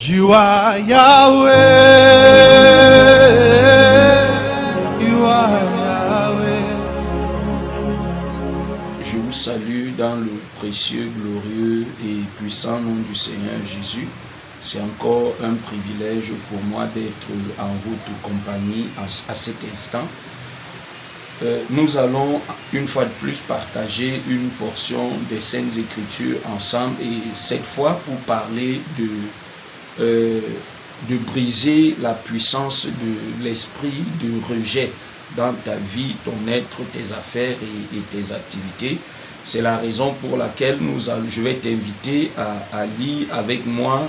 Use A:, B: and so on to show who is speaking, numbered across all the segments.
A: You are Yahweh. You are Yahweh.
B: Je vous salue dans le précieux, glorieux et puissant nom du Seigneur Jésus. C'est encore un privilège pour moi d'être en votre compagnie à cet instant. Nous allons une fois de plus partager une portion des Saintes Écritures ensemble, et cette fois pour parler de briser la puissance de l'esprit de rejet dans ta vie, ton être, tes affaires et tes activités. C'est la raison pour laquelle je vais t'inviter à lire avec moi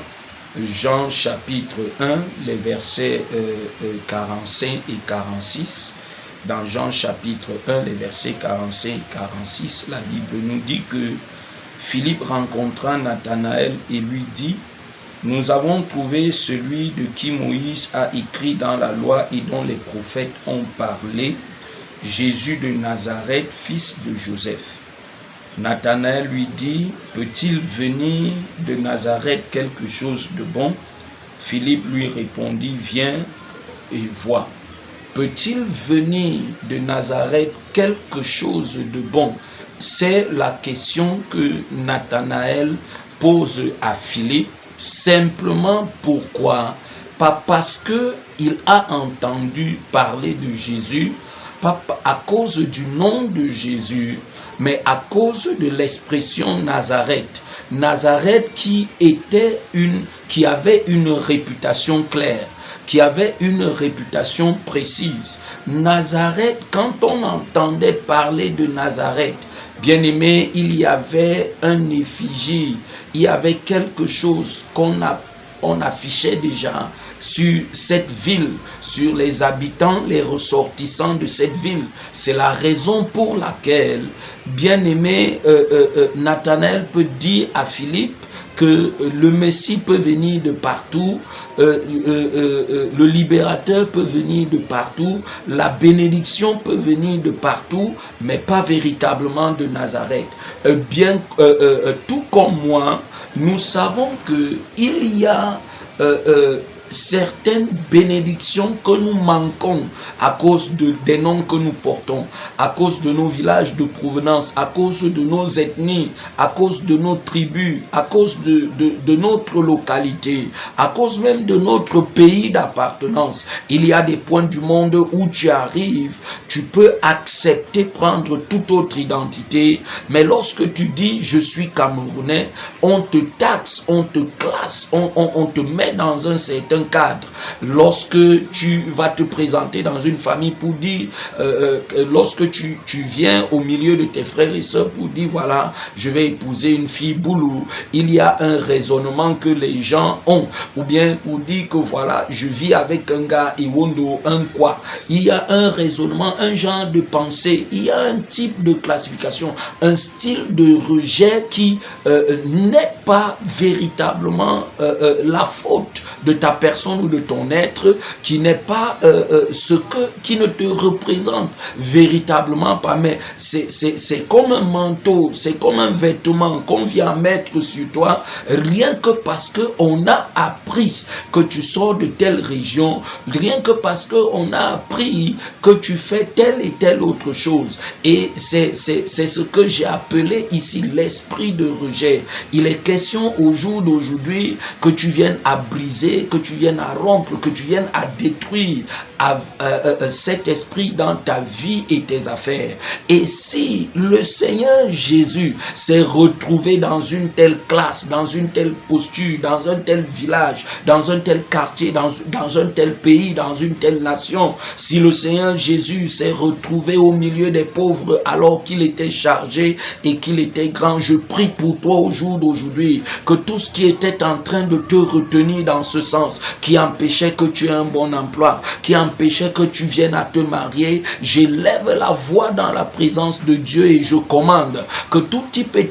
B: Jean chapitre 1, les versets 45 et 46. Dans Jean chapitre 1, les versets 45 et 46, la Bible nous dit que Philippe rencontra Nathanaël et lui dit: nous avons trouvé celui de qui Moïse a écrit dans la loi et dont les prophètes ont parlé, Jésus de Nazareth, fils de Joseph. Nathanaël lui dit: peut-il venir de Nazareth quelque chose de bon? Philippe lui répondit: viens et vois. Peut-il venir de Nazareth quelque chose de bon? C'est la question que Nathanaël pose à Philippe. Simplement pourquoi? Pas parce qu'il a entendu parler de Jésus, pas à cause du nom de Jésus, mais à cause de l'expression Nazareth. Nazareth qui avait une réputation claire, qui avait une réputation précise. Nazareth, quand on entendait parler de Nazareth, bien aimé, il y avait un effigie, il y avait quelque chose on affichait déjà sur cette ville, sur les habitants, les ressortissants de cette ville. C'est la raison pour laquelle, bien aimé, Nathanaël peut dire à Philippe que le Messie peut venir de partout, le libérateur peut venir de partout, la bénédiction peut venir de partout, mais pas véritablement de Nazareth. Tout comme moi, nous savons qu'il y a certaines bénédictions que nous manquons à cause des noms que nous portons, à cause de nos villages de provenance, à cause de nos ethnies, à cause de nos tribus, à cause de notre localité, à cause même de notre pays d'appartenance. Il y a des points du monde où tu arrives, tu peux accepter prendre toute autre identité, mais lorsque tu dis je suis Camerounais, on te taxe, on te classe, on te met dans un certain cadre. Lorsque tu vas te présenter dans une famille pour dire, lorsque tu viens au milieu de tes frères et sœurs pour dire voilà, je vais épouser une fille boulou, il y a un raisonnement que les gens ont, ou bien pour dire que voilà, je vis avec un gars Iwondo, un quoi. Il y a un raisonnement, un genre de pensée, il y a un type de classification, un style de rejet qui n'est pas véritablement la faute de ta personne ou de ton être, qui n'est pas qui ne te représente véritablement pas, mais c'est comme un manteau, c'est comme un vêtement qu'on vient mettre sur toi, rien que parce que on a appris que tu sors de telle région, rien que parce que on a appris que tu fais telle et telle autre chose. Et c'est ce que j'ai appelé ici l'esprit de rejet. Il est question au jour d'aujourd'hui que tu viennes à briser, que tu viennes à rompre, que tu viennes à détruire cet esprit dans ta vie et tes affaires. Et si le Seigneur Jésus s'est retrouvé dans une telle classe, dans une telle posture, dans un tel village, dans un tel quartier, dans un tel pays, dans une telle nation, si le Seigneur Jésus s'est retrouvé au milieu des pauvres alors qu'il était chargé et qu'il était grand, je prie pour toi au jour d'aujourd'hui que tout ce qui était en train de te retenir dans ce sens, qui empêchaient que tu aies un bon emploi, qui empêchaient que tu viennes à te marier, j'élève la voix dans la présence de Dieu et je commande que tout type et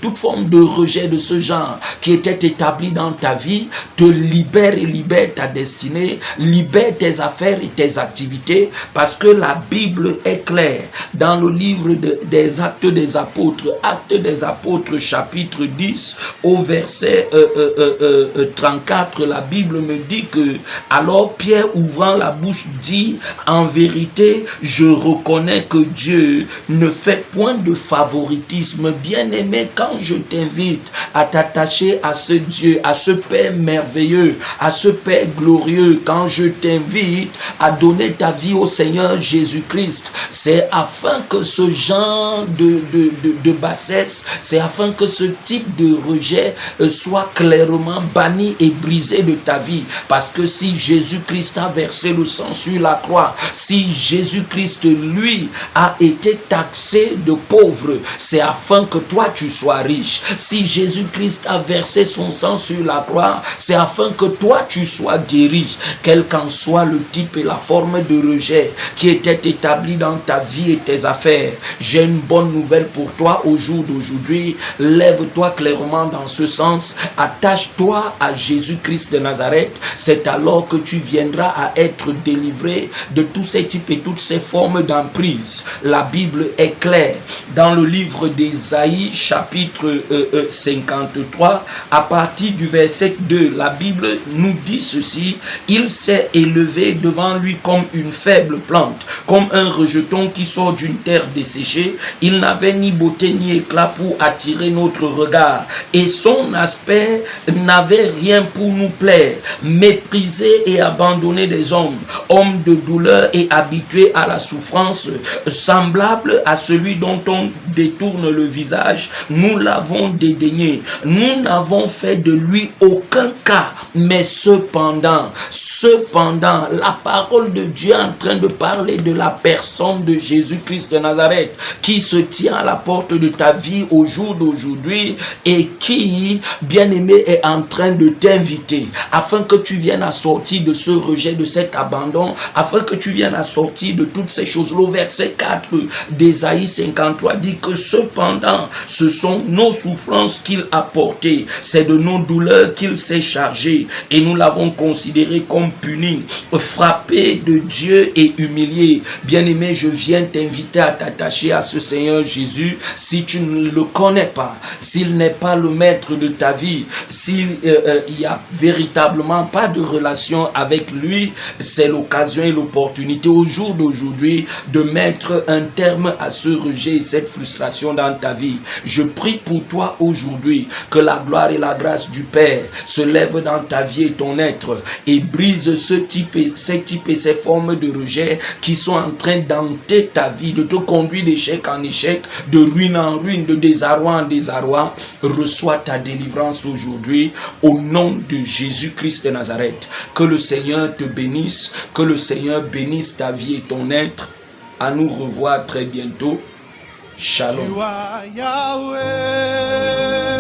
B: toute forme de rejet de ce genre qui était établi dans ta vie te libère et libère ta destinée, libère tes affaires et tes activités, parce que la Bible est claire dans le livre des Actes des Apôtres, chapitre 10 au verset 34, la Bible me dit que alors Pierre, ouvrant la bouche, dit: en vérité, je reconnais que Dieu ne fait point de favoritisme. Bien-aimé, quand je t'invite à t'attacher à ce Dieu, à ce Père merveilleux, à ce Père glorieux, quand je t'invite à donner ta vie au Seigneur Jésus-Christ, c'est afin que ce genre de bassesse, c'est afin que ce type de rejet soit clairement banni et brisé de ta vie. Parce que si Jésus-Christ a versé le sang sur la croix, si Jésus-Christ, lui, a été taxé de pauvre, c'est afin que toi tu sois riche. Si Jésus-Christ a versé son sang sur la croix, c'est afin que toi tu sois guéri. Quel qu'en soit le type et la forme de rejet qui était établi dans ta vie et tes affaires, j'ai une bonne nouvelle pour toi au jour d'aujourd'hui. Lève-toi clairement dans ce sens, attache-toi à Jésus-Christ de Nazareth. C'est alors que tu viendras à être délivré de tous ces types et toutes ces formes d'emprise. La Bible est claire dans le livre d'Ésaïe chapitre 53 à partir du verset 2. La Bible nous dit ceci: il s'est élevé devant lui comme une faible plante, comme un rejeton qui sort d'une terre desséchée. Il n'avait ni beauté ni éclat pour attirer notre regard, et son aspect n'avait rien pour nous plaire. Méprisé et abandonné des hommes, homme de douleur et habitué à la souffrance, semblable à celui dont on détourne le visage, nous l'avons dédaigné. Nous n'avons fait de lui aucun cas, mais cependant, la parole de Dieu est en train de parler de la personne de Jésus-Christ de Nazareth, qui se tient à la porte de ta vie au jour d'aujourd'hui et qui, bien-aimé, est en train de t'inviter afin que tu viennes à sortir de ce rejet, de cet abandon, afin que tu viennes à sortir de toutes ces choses. Le verset 4 d'Ésaïe 53 dit que cependant, ce sont nos souffrances qu'il a portées, c'est de nos douleurs qu'il s'est chargé, et nous l'avons considéré comme puni, frappé de Dieu et humilié. Bien-aimé, je viens t'inviter à t'attacher à ce Seigneur Jésus. Si tu ne le connais pas, s'il n'est pas le maître de ta vie, s'il n'y a véritablement pas de relation avec lui, c'est l'occasion et l'opportunité au jour d'aujourd'hui de mettre un terme à ce rejet et cette frustration dans ta vie. Je prie pour toi aujourd'hui que la gloire et la grâce du Père se lèvent dans ta vie et ton être et brise ces types et ces formes de rejet qui sont en train d'hanter ta vie, de te conduire d'échec en échec, de ruine en ruine, de désarroi en désarroi. Reçois ta délivrance aujourd'hui au nom de Jésus-Christ de Nazareth. Que le Seigneur te bénisse, que le Seigneur bénisse ta vie et ton être. À nous revoir très bientôt. Shalom.
A: You are Yahweh.